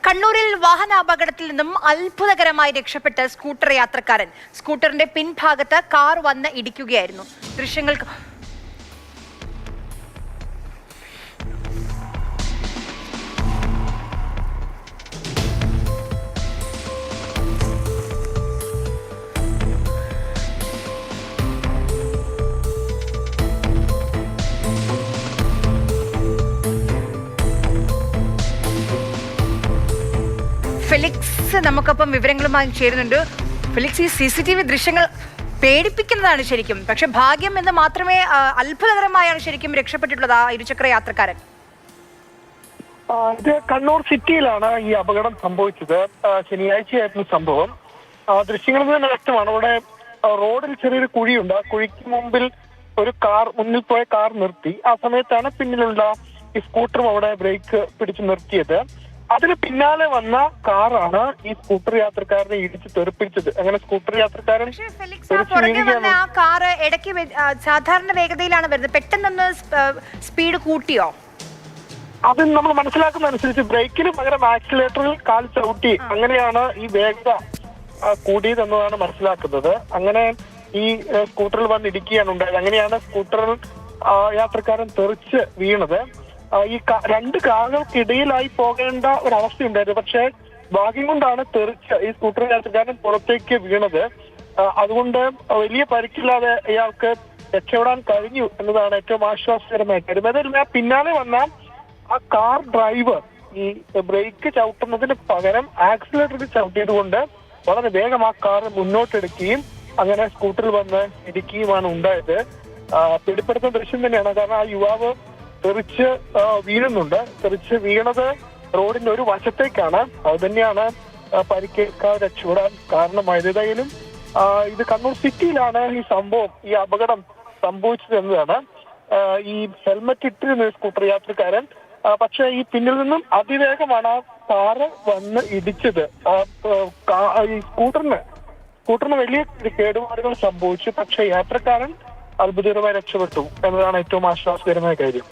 കണ്ണൂരിൽ വാഹനാപകടത്തിൽ നിന്നും അത്ഭുതകരമായി രക്ഷപ്പെട്ട സ്കൂട്ടർ യാത്രക്കാരൻ. സ്കൂട്ടറിന്റെ പിൻഭാഗത്ത് കാർ വന്ന് ഇടിക്കുകയായിരുന്നു. ദൃശ്യങ്ങൾക്ക് ഫെലിക്സ് നമുക്കൊപ്പം വിവരങ്ങളുമായി ചേരുന്നുണ്ട്. ഫെലിക്സ്, ഈ CCTV ദൃശ്യങ്ങൾ പേടിപ്പിക്കുന്നതാണ് ശരിക്കും. പക്ഷെ ഭാഗ്യം എന്ന് മാത്രമേ, അത്ഭുതകരമായാണ് ശരിക്കും രക്ഷപ്പെട്ടിട്ടുള്ളത് ആ ഇരുചക്ര യാത്രക്കാരൻ. ഇത് കണ്ണൂർ സിറ്റിയിലാണ് ഈ അപകടം സംഭവിച്ചത്. ശനിയാഴ്ചയായിരുന്നു സംഭവം. ദൃശ്യങ്ങളിൽ നിന്ന് വ്യക്തമാണ്. അവിടെ റോഡിൽ ചെറിയൊരു കുഴിയുണ്ട്. ആ കുഴിക്ക് മുമ്പിൽ ഒരു മുന്നിൽ പോയ കാർ നിർത്തി. ആ സമയത്താണ് പിന്നിലുള്ള ഈ സ്കൂട്ടറും അവിടെ ബ്രേക്ക് പിടിച്ച് നിർത്തിയത്. അതിന് പിന്നാലെ വന്ന കാറാണ് ഈ സ്കൂട്ടർ യാത്രക്കാരനെ ഇടിച്ച് തെറിപ്പിച്ചത്. അങ്ങനെ സ്കൂട്ടർ യാത്രക്കാരൻ ഇടയ്ക്ക് സാധാരണ വേഗതയിലാണ് വരുന്നത്. പെട്ടെന്നൊന്ന് സ്പീഡ് കൂട്ടിയോ? അത് നമ്മൾ മനസ്സിലാക്കുന്ന അനുസരിച്ച് ബ്രേക്കിന് പകരം ആക്സിലേറ്ററിൽ കാൽ ചവിട്ടി. അങ്ങനെയാണ് ഈ വേഗത കൂടിയതെന്നതാണ് മനസ്സിലാക്കുന്നത്. അങ്ങനെ ഈ സ്കൂട്ടറിൽ വന്ന് ഇടിക്കുകയാണ് ഉണ്ടായത്. അങ്ങനെയാണ് സ്കൂട്ടറിൽ യാത്രക്കാരൻ തെറിച്ച് വീണത്. ഈ രണ്ട് കാറുകൾക്കിടയിലായി പോകേണ്ട ഒരവസ്ഥയുണ്ടായിരുന്നു. പക്ഷേ ഭാഗ്യം കൊണ്ടാണ് തെറിച്ച് ഈ സ്കൂട്ടർ യാത്രക്കാരൻ പുറത്തേക്ക് വീണത്. അതുകൊണ്ട് വലിയ പരിക്കില്ലാതെ ഇയാൾക്ക് രക്ഷപ്പെടാൻ കഴിഞ്ഞു എന്നതാണ് ഏറ്റവും ആശ്വാസകരമായ കാര്യം. അതല്ല, പിന്നാലെ വന്ന ആ കാർ ഡ്രൈവർ ഈ ബ്രേക്ക് ചവിട്ടുന്നതിന് പകരം ആക്സിലേറ്ററിൽ ചവിട്ടിയത് കൊണ്ട് വളരെ വേഗം ആ കാർ മുന്നോട്ടെടുക്കുകയും അങ്ങനെ സ്കൂട്ടറിൽ വന്ന് ഇടിക്കുകയുമാണ് ഉണ്ടായത്. പിടിപ്പെടുത്തുന്ന ദൃശ്യം തന്നെയാണ്. കാരണം ആ യുവാവ് തെറിച്ച് വീഴുന്നുണ്ട്. തെറിച്ച് വീണത് റോഡിന്റെ ഒരു വശത്തേക്കാണ്. അത് തന്നെയാണ് പരിക്കേൽക്കാതെ രക്ഷപ്പെടാൻ കാരണമായത്. ഏതായാലും ഇത് കണ്ണൂർ സിറ്റിയിലാണ് ഈ സംഭവം, ഈ അപകടം സംഭവിച്ചത് എന്നതാണ്. ഈ ഹെൽമറ്റ് ഇട്ടിരുന്ന സ്കൂട്ടർ യാത്രക്കാരൻ, പക്ഷെ ഈ പിന്നിൽ നിന്നും അതിവേഗമാണ് ആ കാറ് വന്ന് ഇടിച്ചത്. ഈ സ്കൂട്ടറിന് വലിയ കേടുപാടുകൾ സംഭവിച്ചു. പക്ഷെ യാത്രക്കാരൻ അത്ഭുതകരമായി രക്ഷപ്പെട്ടു എന്നതാണ് ഏറ്റവും ആശ്വാസകരമായ കാര്യം.